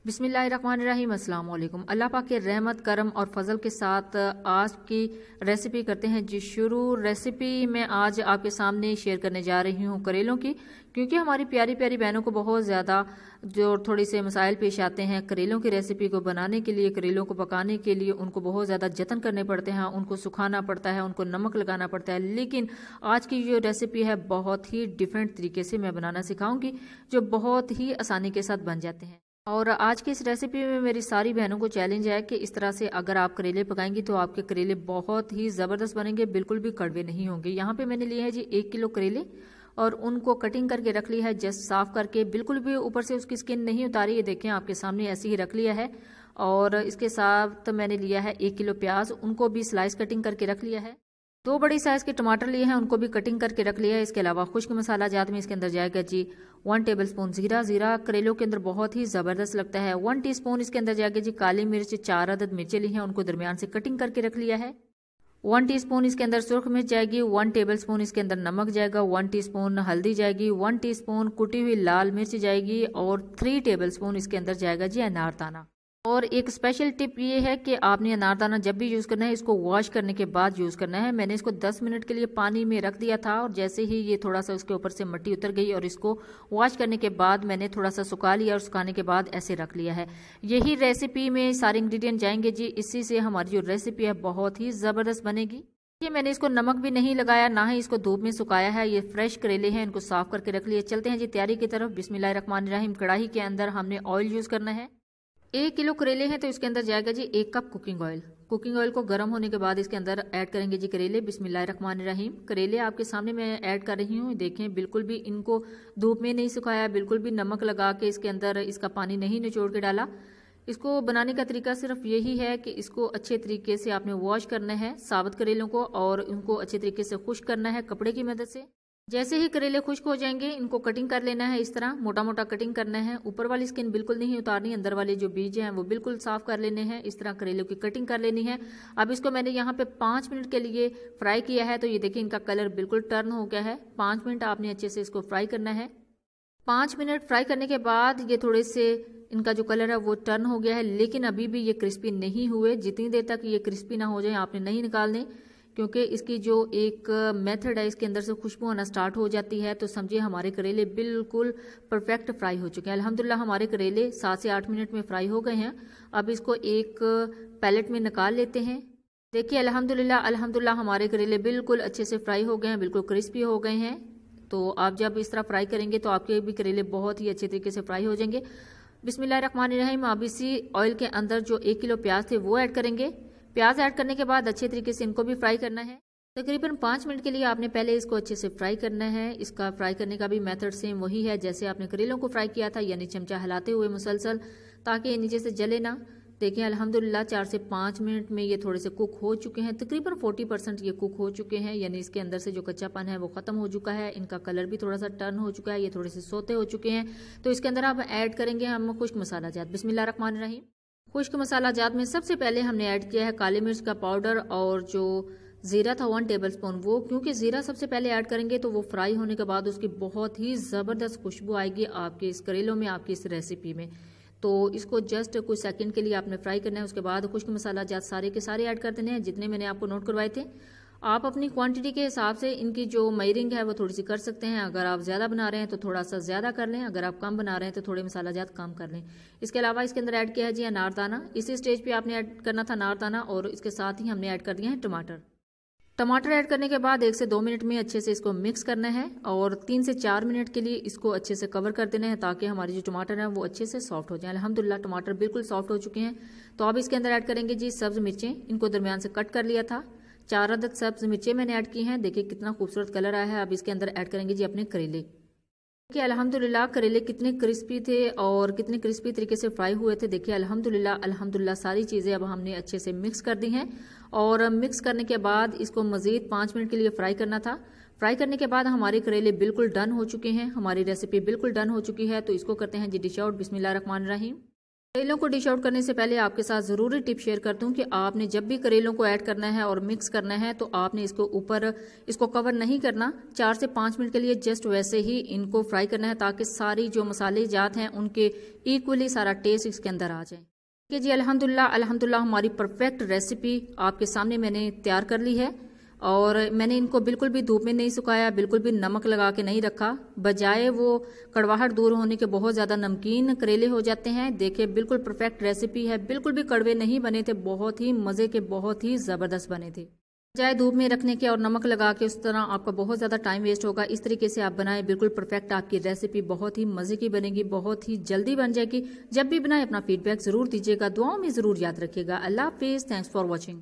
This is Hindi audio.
बिस्मिल्लाहिर्रहमानिर्रहीम, अस्सलाम वालेकुम। अल्लाह पाक के रहमत करम और फजल के साथ आज की रेसिपी करते हैं जी शुरू। रेसिपी मैं आज आपके सामने शेयर करने जा रही हूँ करेलों की, क्योंकि हमारी प्यारी प्यारी बहनों को बहुत ज़्यादा जो थोड़ी से मसाइल पेश आते हैं करेलों की रेसिपी को बनाने के लिए, करेलों को पकाने के लिए उनको बहुत ज़्यादा जतन करने पड़ते हैं, उनको सुखाना पड़ता है, उनको नमक लगाना पड़ता है। लेकिन आज की जो रेसिपी है बहुत ही डिफरेंट तरीके से मैं बनाना सिखाऊंगी, जो बहुत ही आसानी के साथ बन जाते हैं। और आज की इस रेसिपी में मेरी सारी बहनों को चैलेंज है कि इस तरह से अगर आप करेले पकाएंगी तो आपके करेले बहुत ही ज़बरदस्त बनेंगे, बिल्कुल भी कड़वे नहीं होंगे। यहाँ पे मैंने लिए हैं जी 1 किलो करेले और उनको कटिंग करके रख लिया है, जस्ट साफ करके, बिल्कुल भी ऊपर से उसकी स्किन नहीं उतारी। ये देखें आपके सामने ऐसे ही रख लिया है। और इसके साथ मैंने लिया है 1 किलो प्याज, उनको भी स्लाइस कटिंग करके रख लिया है। 2 बड़ी साइज के टमाटर लिए हैं, उनको भी कटिंग करके रख लिया है। इसके अलावा खुश्क मसाला जात में इसके अंदर जाएगा जी 1 टेबलस्पून जीरा। जीरा करेलों के अंदर बहुत ही ज़बरदस्त लगता है। 1 टीस्पून इसके अंदर जाएगा जी काली मिर्च। 4 अदद मिर्चें ली हैं, उनको दरमियान से कटिंग करके रख लिया है। 1 टीस्पून इसके अंदर सुर्ख मिर्च जाएगी। 1 टेबलस्पून इसके अंदर नमक जाएगा। 1 टीस्पून हल्दी जाएगी। 1 टीस्पून कुटी हुई लाल मिर्च जाएगी और 3 टेबलस्पून इसके अंदर जाएगा जी अनारदाना। और एक स्पेशल टिप ये है कि आपने अनारदाना जब भी यूज़ करना है इसको वॉश करने के बाद यूज़ करना है। मैंने इसको 10 मिनट के लिए पानी में रख दिया था और जैसे ही ये थोड़ा सा उसके ऊपर से मिट्टी उतर गई और इसको वॉश करने के बाद मैंने थोड़ा सा सुखा लिया और सुखाने के बाद ऐसे रख लिया है। यही रेसिपी में सारे इंग्रेडिएंट जाएंगे जी, इसी से हमारी जो रेसिपी है बहुत ही ज़बरदस्त बनेगी। ये मैंने इसको नमक भी नहीं लगाया, ना ही इसको धूप में सुखाया है। ये फ्रेश करेले हैं, इनको साफ करके रख लिए। चलते हैं जी तैयारी की तरफ। बिस्मिल्लाहिर्रहमानिर्रहीम। कढ़ाई के अंदर हमने ऑयल यूज़ करना है। 1 किलो करेले हैं तो इसके अंदर जाएगा जी 1 cup cooking oil. Cooking oil को गर्म होने के बाद इसके अंदर ऐड करेंगे जी करेले। बिस्मिल्लाहिर्रहमानिर्रहीम। करेले आपके सामने मैं ऐड कर रही हूँ। देखें बिल्कुल भी इनको धूप में नहीं सुखाया, बिल्कुल भी नमक लगा के इसके अंदर इसका पानी नहीं निचोड़ के डाला। इसको बनाने का तरीका सिर्फ यही है कि इसको अच्छे तरीके से आपने वॉश करना है साबुत करेलों को और उनको अच्छे तरीके से खुश्क करना है कपड़े की मदद से। जैसे ही करेले खुश्क हो जाएंगे इनको कटिंग कर लेना है। इस तरह मोटा मोटा कटिंग करना है। ऊपर वाली स्किन बिल्कुल नहीं उतारनी, अंदर वाले जो बीज हैं वो बिल्कुल साफ कर लेने हैं। इस तरह करेलों की कटिंग कर लेनी है। अब इसको मैंने यहाँ पे 5 मिनट के लिए फ्राई किया है, तो ये देखिए इनका कलर बिल्कुल टर्न हो गया है। 5 मिनट आपने अच्छे से इसको फ्राई करना है। 5 मिनट फ्राई करने के बाद ये थोड़े से इनका जो कलर है वो टर्न हो गया है, लेकिन अभी भी ये क्रिस्पी नहीं हुए। जितनी देर तक ये क्रिस्पी ना हो जाए आपने नहीं निकालने, क्योंकि इसकी जो एक मेथड है इसके अंदर से खुशबू आना स्टार्ट हो जाती है। तो समझिए हमारे करेले बिल्कुल परफेक्ट फ्राई हो चुके हैं। अल्हम्दुलिल्लाह हमारे करेले 7 से 8 मिनट में फ्राई हो गए हैं। अब इसको एक पैलेट में निकाल लेते हैं। देखिए अल्हम्दुलिल्लाह हमारे करेले बिल्कुल अच्छे से फ्राई हो गए हैं, बिल्कुल क्रिस्पी हो गए हैं। तो आप जब इस तरह फ्राई करेंगे तो आपके भी करेले बहुत ही अच्छे तरीके से फ्राई हो जाएंगे। बिस्मिल्लाहिर्रहमानिर्रहीम। अब इसी ऑयल के अंदर जो 1 किलो प्याज थे वो ऐड करेंगे। प्याज ऐड करने के बाद अच्छे तरीके से इनको भी फ्राई करना है। तकरीबन 5 मिनट के लिए आपने पहले इसको अच्छे से फ्राई करना है। इसका फ्राई करने का भी मेथड सेम वही है जैसे आपने करेलों को फ्राई किया था, यानी चमचा हिलाते हुए मुसलसल, ताकि नीचे से जले ना। देखिए अल्हम्दुलिल्लाह 4 से 5 मिनट में ये थोड़े से कुक हो चुके हैं। तकरीबन 40% ये कुक हो चुके हैं, यानी इसके अंदर से जो कच्चापन है वो खत्म हो चुका है। इनका कलर भी थोड़ा सा टर्न हो चुका है, ये थोड़े से सोते हो चुके हैं। तो इसके अंदर आप ऐड करेंगे हम खुश्क मसाला जात। बिस्मिल्लाहिर्रहमानिर्रहीम। खुश्क मसाला जात में सबसे पहले हमने ऐड किया है काली मिर्च का पाउडर और जो जीरा था 1 टेबलस्पून वो, क्योंकि जीरा सबसे पहले ऐड करेंगे तो वो फ्राई होने के बाद उसकी बहुत ही ज़बरदस्त खुशबू आएगी आपके इस करेलों में, आपकी इस रेसिपी में। तो इसको जस्ट कुछ सेकंड के लिए आपने फ्राई करना है। उसके बाद खुश्क मसाला जात सारे के सारे ऐड कर देने हैं जितने मैंने आपको नोट करवाए थे। आप अपनी क्वांटिटी के हिसाब से इनकी जो मेजरिंग है वो थोड़ी सी कर सकते हैं। अगर आप ज़्यादा बना रहे हैं तो थोड़ा सा ज़्यादा कर लें, अगर आप कम बना रहे हैं तो थोड़े मसाला जात कम कर लें। इसके अलावा इसके अंदर ऐड किया है जी अनारदाना। इसी स्टेज पे आपने ऐड करना था अनारदाना और इसके साथ ही हमने ऐड कर दिया है टमाटर। टमाटर ऐड करने के बाद 1 से 2 मिनट में अच्छे से इसको मिक्स करना है और 3 से 4 मिनट के लिए इसको अच्छे से कवर कर देना है ताकि हमारी जो टमाटर है वो अच्छे से सॉफ्ट हो जाए। अल्हम्दुलिल्लाह टमाटर बिल्कुल सॉफ्ट हो चुके हैं। तो अब इसके अंदर ऐड करेंगे जी सब्ज मिर्चें। इनको दरमियान से कट कर लिया था। 4 अदद सब्ज मिर्चें मैंने ऐड की हैं। देखिए कितना खूबसूरत कलर आया है। अब इसके अंदर ऐड करेंगे जी अपने करेले। देखिए अल्हम्दुलिल्लाह करेले कितने क्रिस्पी थे और कितने क्रिस्पी तरीके से फ्राई हुए थे। देखिए अल्हम्दुलिल्लाह सारी चीज़ें अब हमने अच्छे से मिक्स कर दी हैं और मिक्स करने के बाद इसको मज़ीद 5 मिनट के लिए फ्राई करना था। फ्राई करने के बाद हमारे करेले बिल्कुल डन हो चुके हैं, हमारी रेसिपी बिल्कुल डन हो चुकी है। तो इसको करते हैं जी डिश आउट। बिस्मिल्लाहिर्रहमानिर्रहीम। करेलों को डिश आउट करने से पहले आपके साथ ज़रूरी टिप शेयर कर दूं कि आपने जब भी करेलों को ऐड करना है और मिक्स करना है तो आपने इसको कवर नहीं करना, 4 से 5 मिनट के लिए जस्ट वैसे ही इनको फ्राई करना है ताकि सारी जो मसाले जात हैं उनके इक्वली सारा टेस्ट इसके अंदर आ जाए। कि जी अल्हम्दुलिल्लाह हमारी परफेक्ट रेसिपी आपके सामने मैंने तैयार कर ली है और मैंने इनको बिल्कुल भी धूप में नहीं सुखाया, बिल्कुल भी नमक लगा के नहीं रखा, बजाय वो कड़वाहट दूर होने के बहुत ज़्यादा नमकीन करेले हो जाते हैं। देखिए बिल्कुल परफेक्ट रेसिपी है, बिल्कुल भी कड़वे नहीं बने थे, बहुत ही मज़े के, बहुत ही ज़बरदस्त बने थे। बजाय धूप में रखने के और नमक लगा के, उस तरह आपका बहुत ज़्यादा टाइम वेस्ट होगा। इस तरीके से आप बनाएं, बिल्कुल परफेक्ट आपकी रेसिपी बहुत ही मज़े की बनेगी, बहुत ही जल्दी बन जाएगी। जब भी बनाएं अपना फीडबैक ज़रूर दीजिएगा, दुआओं में ज़रूर याद रखिएगा। अल्लाह हाफिज़, थैंक्स फॉर वॉचिंग।